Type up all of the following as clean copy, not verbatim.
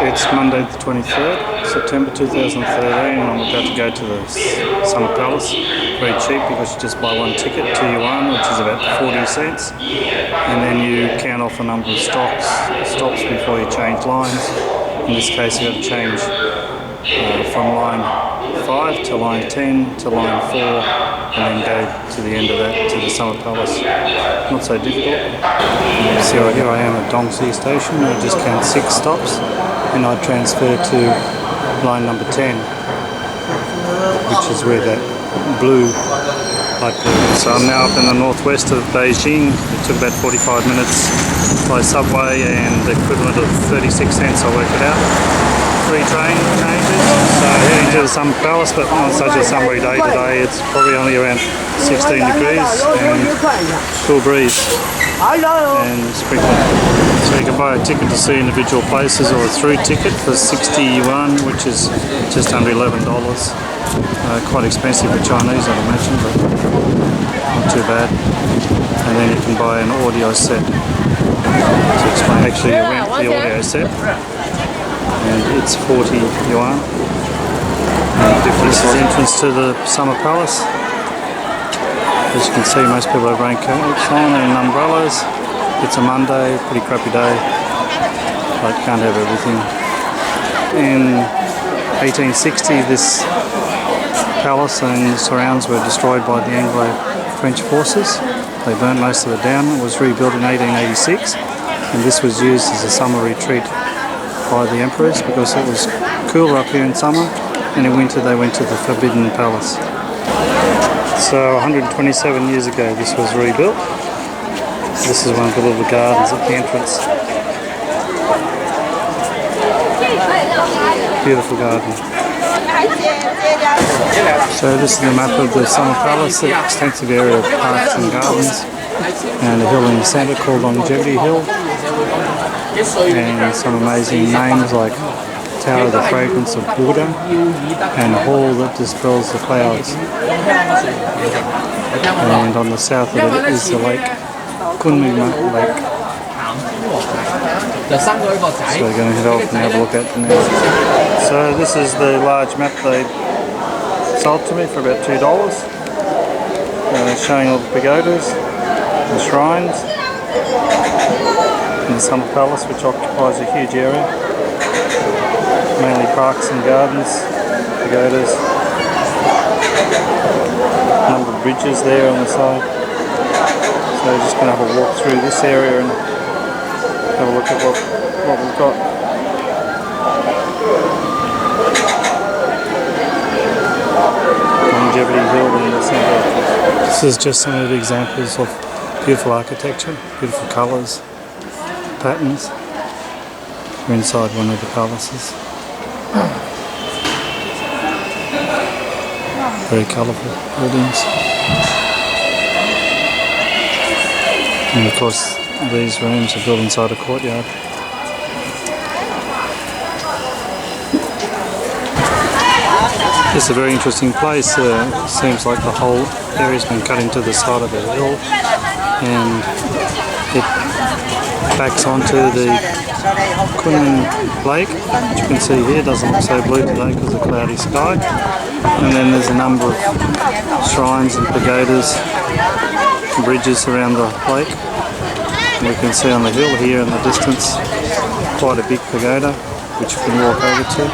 It's Monday the 23rd, September 2013, and I'm about to go to the Summer Palace. Very cheap because you just buy one ticket, 2 yuan, which is about 40 cents. And then you count off a number of stops before you change lines. In this case you have to change from line 5 to line 10 to line 4 and then go to the end of that to the Summer Palace. Not so difficult. So here I am at Dongxi station. I just count 6 stops and I transfer to line number 10, which is where that blue light blue is. So I'm now up in the northwest of Beijing. It took about 45 minutes by subway and the equivalent of 36 cents, I worked it out. 3 train changes, so heading to the Summer Palace, but not such a summery day today. It's probably only around 16 degrees and cool breeze and sprinkling. So you can buy a ticket to see individual places or a through ticket for 60 yuan, which is just under $11. Quite expensive for Chinese, I'd imagine, but not too bad. And then you can buy an audio set. To explain, actually you rent the audio set. And it's 40 yuan. This is the entrance to the Summer Palace. As you can see, most people have raincoats on and umbrellas. It's a Monday, pretty crappy day, but can't have everything. In 1860, this palace and surrounds were destroyed by the Anglo-French forces. They burnt most of it down. It was rebuilt in 1886, and this was used as a summer retreat by the emperors because it was cooler up here in summer, and in winter they went to the Forbidden Palace. So 127 years ago this was rebuilt. This is one of the little gardens at the entrance. Beautiful garden. So this is the map of the Summer Palace, an extensive area of parks and gardens, and a hill in the centre called Longevity Hill. And some amazing names like Tower of the Fragrance of Buddha and Hall that Dispels the Clouds. And on the south of it is the lake, Kunming Lake. So we're going to head off and have a look at them now. So this is the large map they sold to me for about $2, showing all the pagodas and shrines in the Summer Palace, which occupies a huge area, mainly parks and gardens, pagodas, a number of bridges there on the side. So we're just going to have a walk through this area and have a look at what we've got. Longevity Hill in the centre. This is just some of the examples of beautiful architecture, beautiful colours, patterns. We're inside one of the palaces. Very colourful buildings. And of course these rooms are built inside a courtyard. It's a very interesting place. Seems like the whole area's been cut into the side of a hill and it backs onto the Kunming Lake, which you can see here. Doesn't look so blue today because of the cloudy sky. And then there's a number of shrines and pagodas and bridges around the lake. And we can see on the hill here in the distance quite a big pagoda which you can walk over to.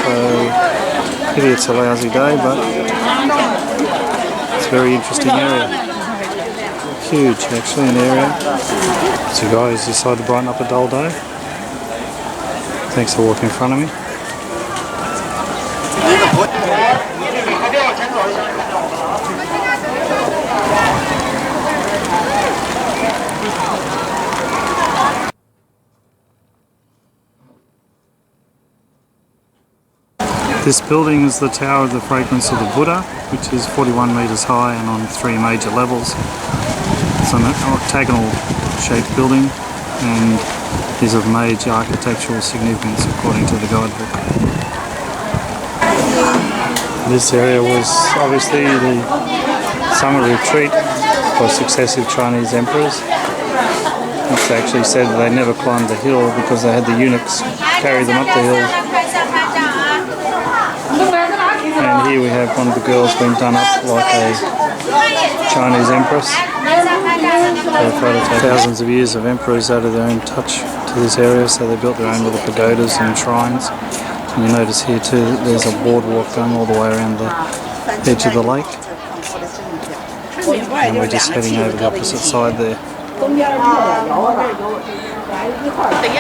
So maybe it's a lousy day, but it's a very interesting area. Huge actually, an area. So guys decided to brighten up a dull day. Thanks for walking in front of me. This building is the Tower of the Fragrance of the Buddha, which is 41 metres high and on 3 major levels. It's an octagonal shaped building and is of major architectural significance according to the guidebook. This area was obviously the summer retreat by successive Chinese emperors. It's actually said that they never climbed the hill because they had the eunuchs carry them up the hill. And here we have one of the girls being done up like a Chinese empress. Thousands of years of emperors added their own touch to this area, so they built their own little pagodas and shrines. And you notice here too that there's a boardwalk going all the way around the edge of the lake. And we're just heading over the opposite side there.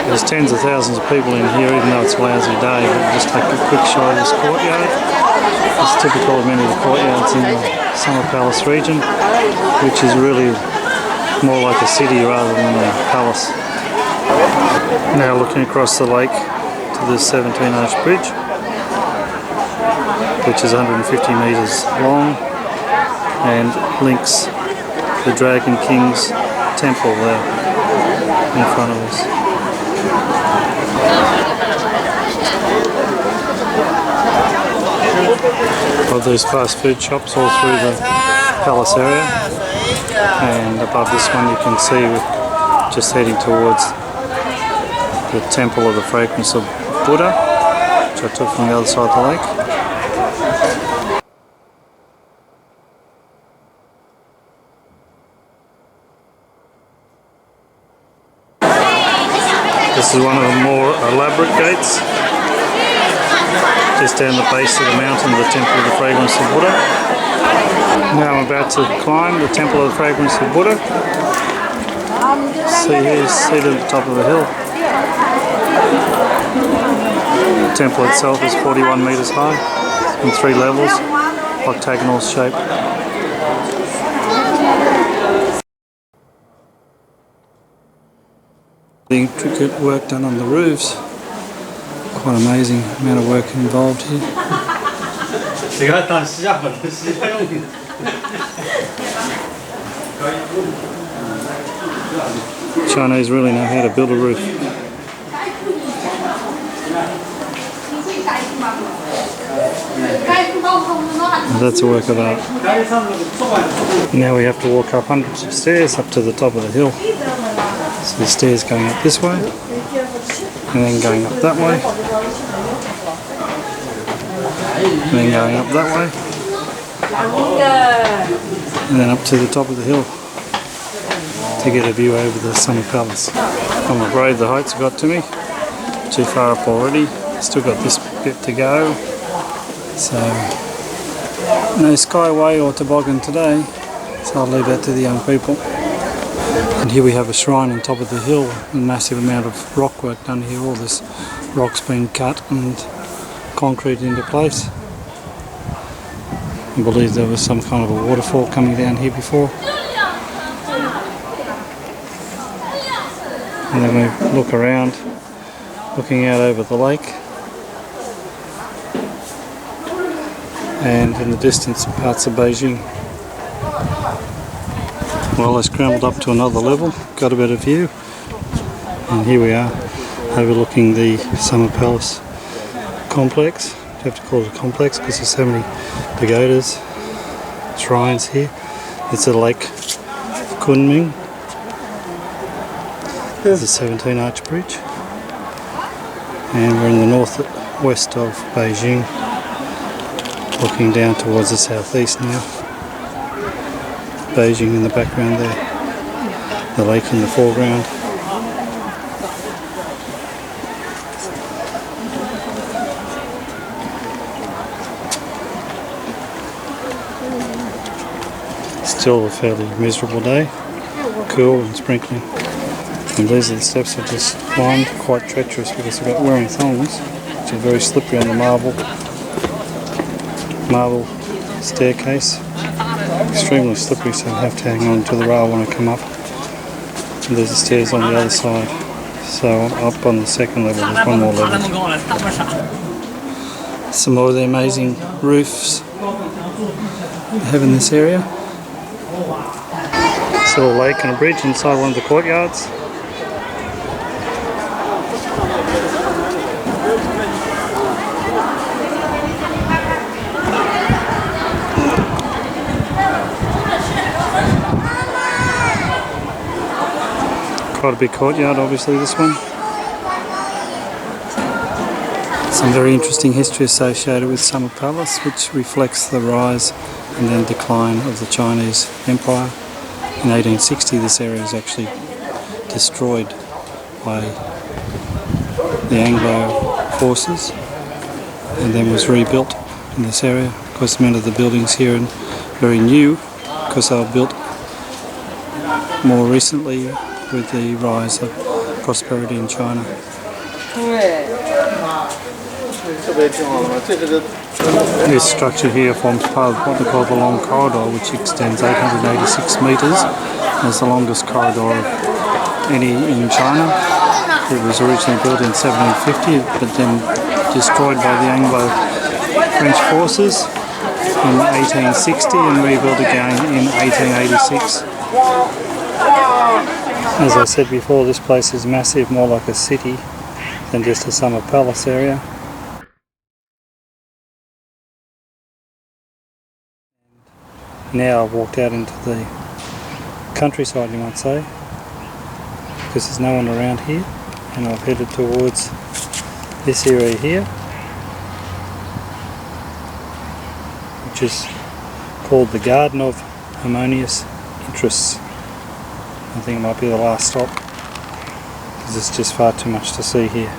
There's tens of thousands of people in here, even though it's a lousy day. We'll just take a quick shot of this courtyard. It's typical of many of the courtyards in the Summer Palace region, which is really more like a city rather than a palace. Now looking across the lake to the 17-arch bridge, which is 150 metres long and links the Dragon King's temple there in front of us. Of these fast food shops all through the palace area, and above this one you can see we're just heading towards the temple of the fragrance of Buddha, which I took from the other side of the lake. This is one of the more elaborate gates, just down the base of the mountain, the Temple of the Fragrance of Buddha. Now I'm about to climb the Temple of the Fragrance of Buddha. See here, seated at the top of the hill. The temple itself is 41 metres high, in 3 levels, octagonal shape. The intricate work done on the roofs. Quite amazing amount of work involved here. Chinese really know how to build a roof. That's a work of art. Now we have to walk up hundreds of stairs up to the top of the hill. So the stairs going up this way, and then going up that way, and then going up that way, and then up to the top of the hill to get a view over the Summer Palace. I'm afraid the heights got to me, too far up already, still got this bit to go, so no skyway or toboggan today, so I'll leave that to the young people. And here we have a shrine on top of the hill, a massive amount of rock work done here, all this rock's been cut and concrete into place. I believe there was some kind of a waterfall coming down here before. And then we look around, looking out over the lake. And in the distance parts of Beijing. Well, I scrambled up to another level, got a better view, and here we are overlooking the Summer Palace complex. You have to call it a complex because there's so many pagodas, shrines here. It's a Lake Kunming. There's the 17-arch bridge, and we're in the northwest of Beijing, looking down towards the southeast now. Beijing in the background there, the lake in the foreground. Still a fairly miserable day, cool and sprinkling. And these are the steps I've just climbed, quite treacherous because I've got wearing thongs, which are very slippery on the marble staircase. Extremely slippery, so I have to hang on to the rail when I come up. And there's the stairs on the other side. So I'm up on the second level, there's one more level. Some more of the amazing roofs they have in this area. This little lake and a bridge inside one of the courtyards. quite a big courtyard, obviously, this one. Some very interesting history associated with Summer Palace, which reflects the rise and then decline of the Chinese Empire. In 1860, this area was actually destroyed by the Anglo forces and then was rebuilt in this area. Of course, many of the buildings here are very new because they were built more recently with the rise of prosperity in China. This structure here forms part of what they call the Long Corridor, which extends 886 metres and is the longest corridor of any in China. It was originally built in 1750 but then destroyed by the Anglo-French forces in 1860 and rebuilt again in 1886. As I said before, this place is massive, more like a city than just a summer palace area. Now I've walked out into the countryside, you might say, because there's no one around here, and I've headed towards this area here, which is called the Garden of Harmonious Interests. I think it might be the last stop because there's just far too much to see here.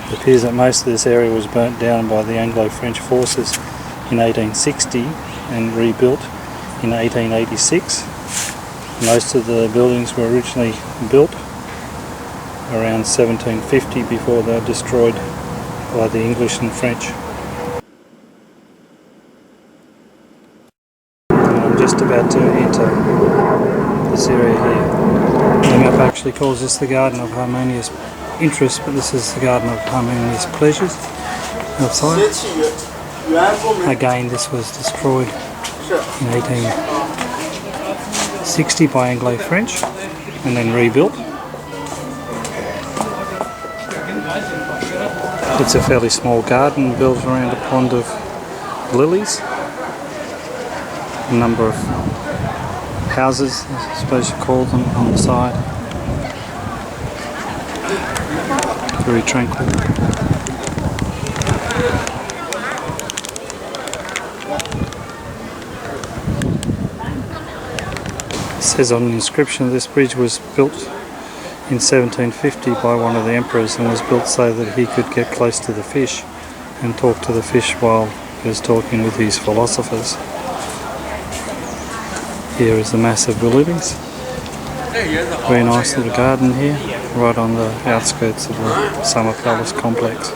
It appears that most of this area was burnt down by the Anglo-French forces in 1860 and rebuilt in 1886. Most of the buildings were originally built around 1750 before they were destroyed by the English and French. I'm just about to enter this area here. The map actually calls this the Garden of Harmonious Interests, but this is the Garden of Harmonious Pleasures outside. Again, this was destroyed in 1860 by Anglo-French and then rebuilt. It's a fairly small garden built around a pond of lilies. A number of houses, I suppose you call them, on the side. Very tranquil. It says on the inscription this bridge was built in 1750 by one of the emperors and was built so that he could get close to the fish and talk to the fish while he was talking with his philosophers. Here is the massive buildings. Very nice little garden here, right on the outskirts of the Summer Palace complex.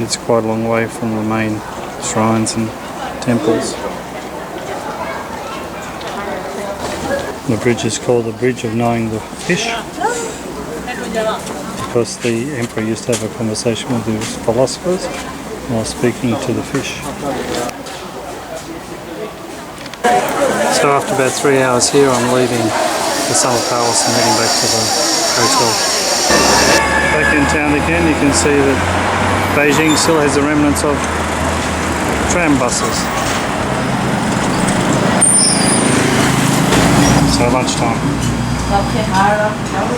It's quite a long way from the main shrines and temples. The bridge is called the Bridge of Knowing the Fish because the emperor used to have a conversation with his philosophers while speaking to the fish. So after about 3 hours here, I'm leaving the Summer Palace and heading back to the hotel. Back in town again, you can see that Beijing still has the remnants of tram buses. So lunchtime,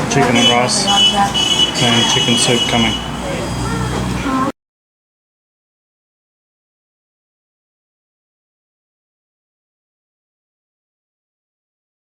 chicken and rice and chicken soup coming.